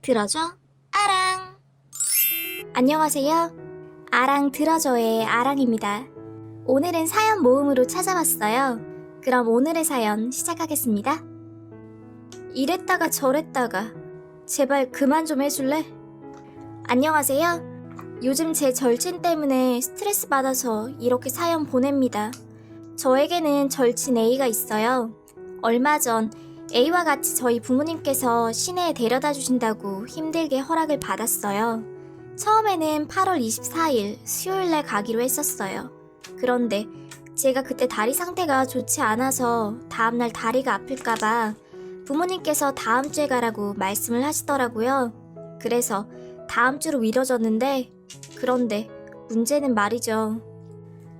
들어줘 아랑. 안녕하세요. 아랑 들어줘의 아랑입니다. 오늘은 사연 모음으로 찾아왔어요. 그럼 오늘의 사연 시작하겠습니다. 이랬다가 저랬다가 제발 그만 좀 해줄래? 안녕하세요. 요즘 제 절친 때문에 스트레스 받아서 이렇게 사연 보냅니다. 저에게는 절친 A가 있어요. 얼마 전 A와 같이 저희 부모님께서 시내에 데려다 주신다고 힘들게 허락을 받았어요. 처음에는 8월 24일 수요일날 가기로 했었어요. 그런데 제가 그때 다리 상태가 좋지 않아서 다음날 다리가 아플까봐 부모님께서 다음 주에 가라고 말씀을 하시더라고요. 그래서 다음 주로 미뤄졌는데, 그런데 문제는 말이죠.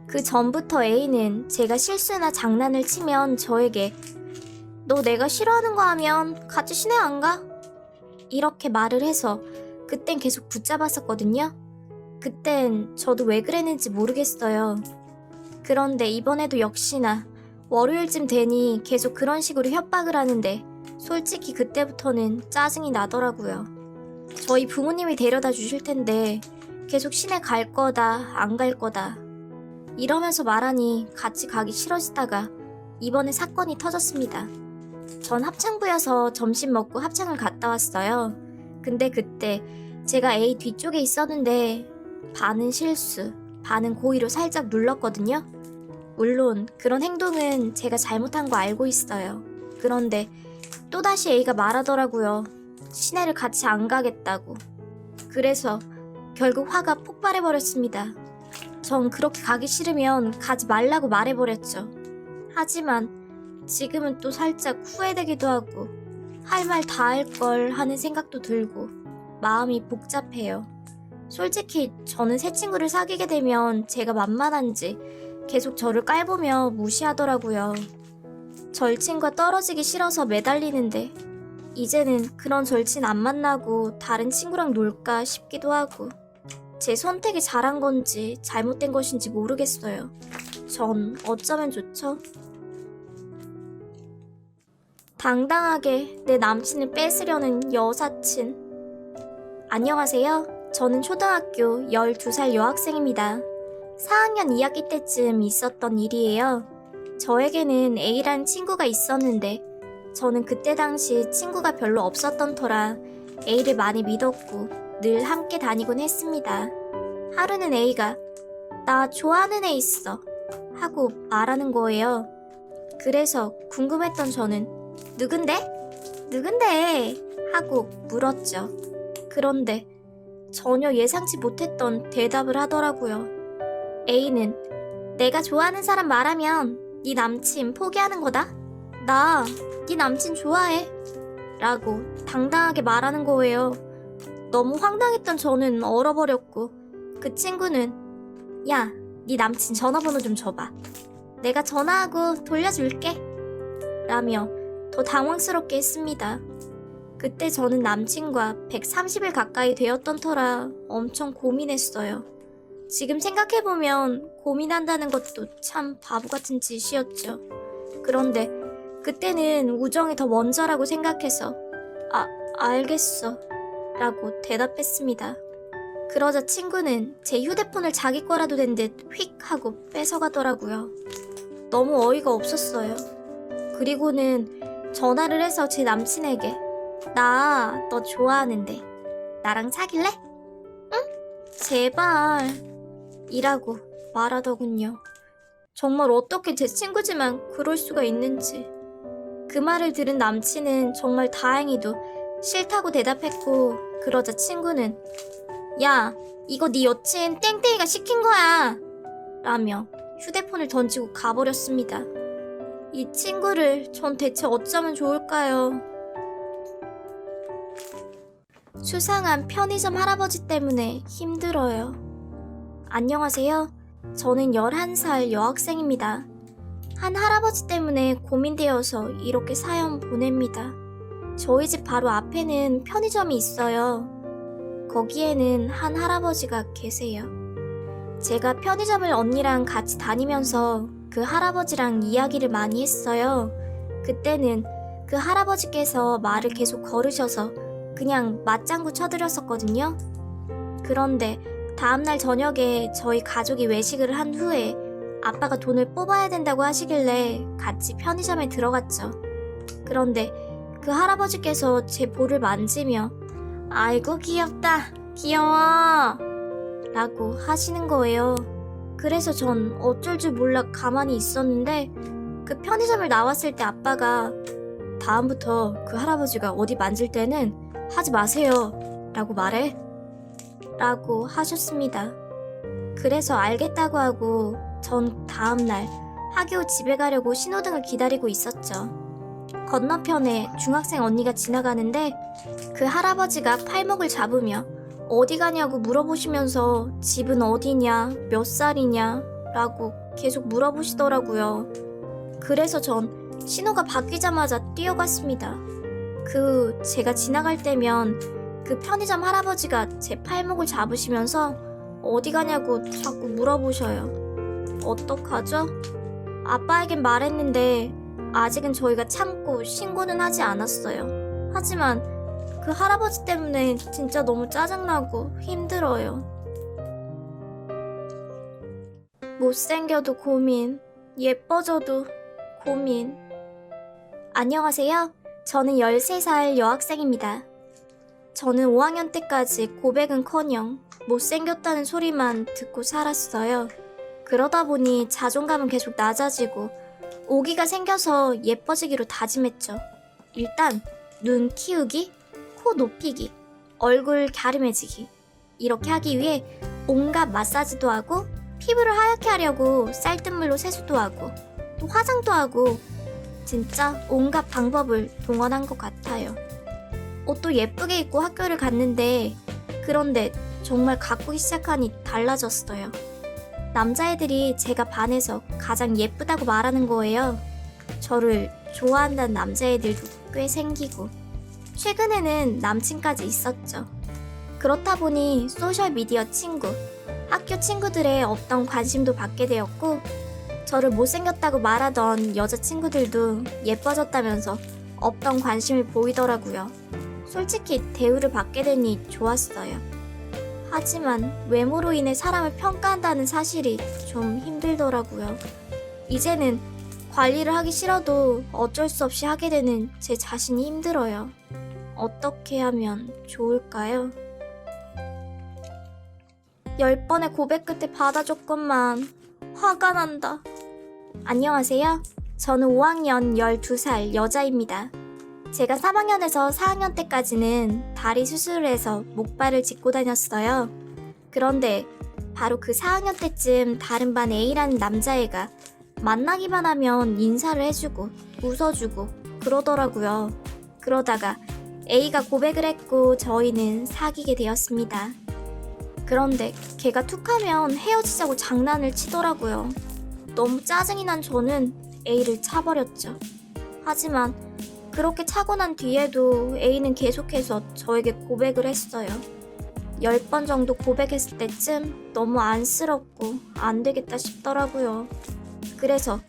그 전부터 A는 제가 실수나 장난을 치면 저에게 너 내가 싫어하는 거 하면 같이 시내 안 가? 이렇게 말을 해서 그땐 계속 붙잡았었거든요. 그땐 저도 왜 그랬는지 모르겠어요. 그런데 이번에도 역시나 월요일쯤 되니 계속 그런 식으로 협박을 하는데 솔직히 그때부터는 짜증이 나더라고요. 저희 부모님이 데려다 주실 텐데 계속 시내 갈 거다 안 갈 거다 이러면서 말하니 같이 가기 싫어지다가 이번에 사건이 터졌습니다. 전 합창부여서 점심 먹고 합창을 갔다 왔어요. 근데 그때 제가 A 뒤쪽에 있었는데 반은 실수, 반은 고의로 살짝 눌렀거든요. 물론 그런 행동은 제가 잘못한 거 알고 있어요. 그런데 또다시 A가 말하더라고요. 시내를 같이 안 가겠다고. 그래서 결국 화가 폭발해버렸습니다. 전 그렇게 가기 싫으면 가지 말라고 말해버렸죠. 하지만 지금은 또 살짝 후회되기도 하고 할 말 다 할 걸 하는 생각도 들고 마음이 복잡해요. 솔직히 저는 새 친구를 사귀게 되면 제가 만만한지 계속 저를 깔보며 무시하더라고요. 절친과 떨어지기 싫어서 매달리는데 이제는 그런 절친 안 만나고 다른 친구랑 놀까 싶기도 하고 제 선택이 잘한 건지 잘못된 것인지 모르겠어요. 전 어쩌면 좋죠? 당당하게 내 남친을 뺏으려는 여사친. 안녕하세요. 저는 초등학교 12살 여학생입니다. 4학년 2학기 때쯤 있었던 일이에요. 저에게는 A라는 친구가 있었는데 저는 그때 당시 친구가 별로 없었던 터라 A를 많이 믿었고 늘 함께 다니곤 했습니다. 하루는 A가 나 좋아하는 애 있어 하고 말하는 거예요. 그래서 궁금했던 저는 누군데? 하고 물었죠. 그런데 전혀 예상치 못했던 대답을 하더라고요. A는 내가 좋아하는 사람 말하면 네 남친 포기하는 거다? 나 네 남친 좋아해 라고 당당하게 말하는 거예요. 너무 황당했던 저는 얼어버렸고 그 친구는 야, 네 남친 전화번호 좀 줘봐. 내가 전화하고 돌려줄게 라며 더 당황스럽게 했습니다. 그때 저는 남친과 130일 가까이 되었던 터라 엄청 고민했어요. 지금 생각해보면 고민한다는 것도 참 바보 같은 짓이었죠. 그런데 그때는 우정이 더 먼저라고 생각해서 알겠어 라고 대답했습니다. 그러자 친구는 제 휴대폰을 자기 거라도 된 듯 휙 하고 뺏어가더라고요. 너무 어이가 없었어요. 그리고는 전화를 해서 제 남친에게 나 너 좋아하는데 나랑 사귈래? 응? 제발 이라고 말하더군요. 정말 어떻게 제 친구지만 그럴 수가 있는지. 그 말을 들은 남친은 정말 다행히도 싫다고 대답했고 그러자 친구는 야, 이거 네 여친 땡땡이가 시킨 거야 라며 휴대폰을 던지고 가버렸습니다. 이 친구를 전 대체 어쩌면 좋을까요? 수상한 편의점 할아버지 때문에 힘들어요. 안녕하세요. 저는 11살 여학생입니다. 한 할아버지 때문에 고민되어서 이렇게 사연 보냅니다. 저희 집 바로 앞에는 편의점이 있어요. 거기에는 한 할아버지가 계세요. 제가 편의점을 언니랑 같이 다니면서 그 할아버지랑 이야기를 많이 했어요. 그때는 그 할아버지께서 말을 계속 걸으셔서 그냥 맞장구 쳐드렸었거든요. 그런데 다음날 저녁에 저희 가족이 외식을 한 후에 아빠가 돈을 뽑아야 된다고 하시길래 같이 편의점에 들어갔죠. 그런데 그 할아버지께서 제 볼을 만지며 아이고 귀엽다, 귀여워 라고 하시는 거예요. 그래서 전 어쩔 줄 몰라 가만히 있었는데 그 편의점을 나왔을 때 아빠가 다음부터 그 할아버지가 어디 만질 때는 하지 마세요 라고 말해 라고 하셨습니다. 그래서 알겠다고 하고 전 다음날 학교 집에 가려고 신호등을 기다리고 있었죠. 건너편에 중학생 언니가 지나가는데 그 할아버지가 팔목을 잡으며 어디 가냐고 물어보시면서 집은 어디냐, 몇 살이냐 라고 계속 물어보시더라고요. 그래서 전 신호가 바뀌자마자 뛰어갔습니다. 제가 지나갈 때면 그 편의점 할아버지가 제 팔목을 잡으시면서 어디 가냐고 자꾸 물어보셔요. 어떡하죠? 아빠에겐 말했는데 아직은 저희가 참고 신고는 하지 않았어요. 하지만 그 할아버지 때문에 진짜 너무 짜증나고 힘들어요. 못생겨도 고민, 예뻐져도 고민. 안녕하세요. 저는 13살 여학생입니다. 저는 5학년 때까지 고백은커녕 못생겼다는 소리만 듣고 살았어요. 그러다 보니 자존감은 계속 낮아지고 오기가 생겨서 예뻐지기로 다짐했죠. 일단 눈 키우기, 코 높이기, 얼굴 갸름해지기 이렇게 하기 위해 온갖 마사지도 하고 피부를 하얗게 하려고 쌀뜨물로 세수도 하고 또 화장도 하고 진짜 온갖 방법을 동원한 것 같아요. 옷도 예쁘게 입고 학교를 갔는데 그런데 정말 가꾸기 시작하니 달라졌어요. 남자애들이 제가 반에서 가장 예쁘다고 말하는 거예요. 저를 좋아한다는 남자애들도 꽤 생기고 최근에는 남친까지 있었죠. 그렇다 보니 소셜미디어 친구, 학교 친구들의 없던 관심도 받게 되었고 저를 못생겼다고 말하던 여자친구들도 예뻐졌다면서 없던 관심을 보이더라고요. 솔직히 대우를 받게 되니 좋았어요. 하지만 외모로 인해 사람을 평가한다는 사실이 좀 힘들더라고요. 이제는 관리를 하기 싫어도 어쩔 수 없이 하게 되는 제 자신이 힘들어요. 어떻게 하면 좋을까요? 10번의 고백 끝에 받아줬건만 화가 난다. 안녕하세요. 저는 5학년 12살 여자입니다. 제가 3학년에서 4학년 때까지는 다리 수술을 해서 목발을 짚고 다녔어요. 그런데 바로 그 4학년 때쯤 다른 반 A라는 남자애가 만나기만 하면 인사를 해주고 웃어주고 그러더라고요. 그러다가 A가 고백을 했고 저희는 사귀게 되었습니다. 그런데 걔가 툭하면 헤어지자고 장난을 치더라고요. 너무 짜증이 난 저는 A를 차버렸죠. 하지만 그렇게 차고 난 뒤에도 A는 계속해서 저에게 고백을 했어요. 10번 정도 고백했을 때쯤 너무 안쓰럽고 안 되겠다 싶더라고요. 그래서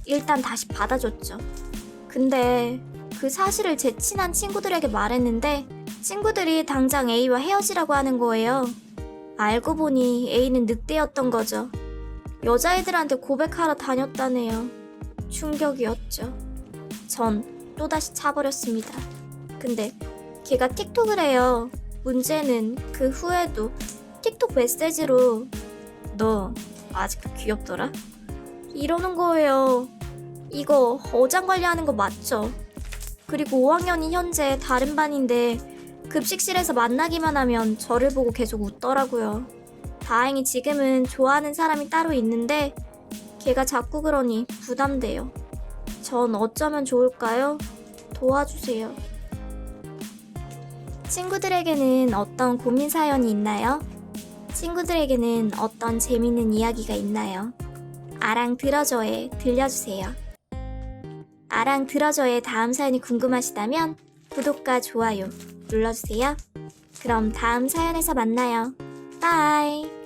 일단 다시 받아줬죠. 근데 그 사실을 제 친한 친구들에게 말했는데 친구들이 당장 A와 헤어지라고 하는 거예요. 알고 보니 A는 늑대였던 거죠. 여자애들한테 고백하러 다녔다네요. 충격이었죠. 전 또다시 차버렸습니다. 근데 걔가 틱톡을 해요. 문제는 그 후에도 틱톡 메시지로 너 아직도 귀엽더라? 이러는 거예요. 이거 어장관리하는 거 맞죠? 그리고 5학년인 현재 다른 반인데 급식실에서 만나기만 하면 저를 보고 계속 웃더라고요. 다행히 지금은 좋아하는 사람이 따로 있는데 걔가 자꾸 그러니 부담돼요. 전 어쩌면 좋을까요? 도와주세요. 친구들에게는 어떤 고민 사연이 있나요? 친구들에게는 어떤 재밌는 이야기가 있나요? 아랑 들어줘에 들려주세요. 아랑 들어줘의 다음 사연이 궁금하시다면 구독과 좋아요 눌러주세요. 그럼 다음 사연에서 만나요. 바이.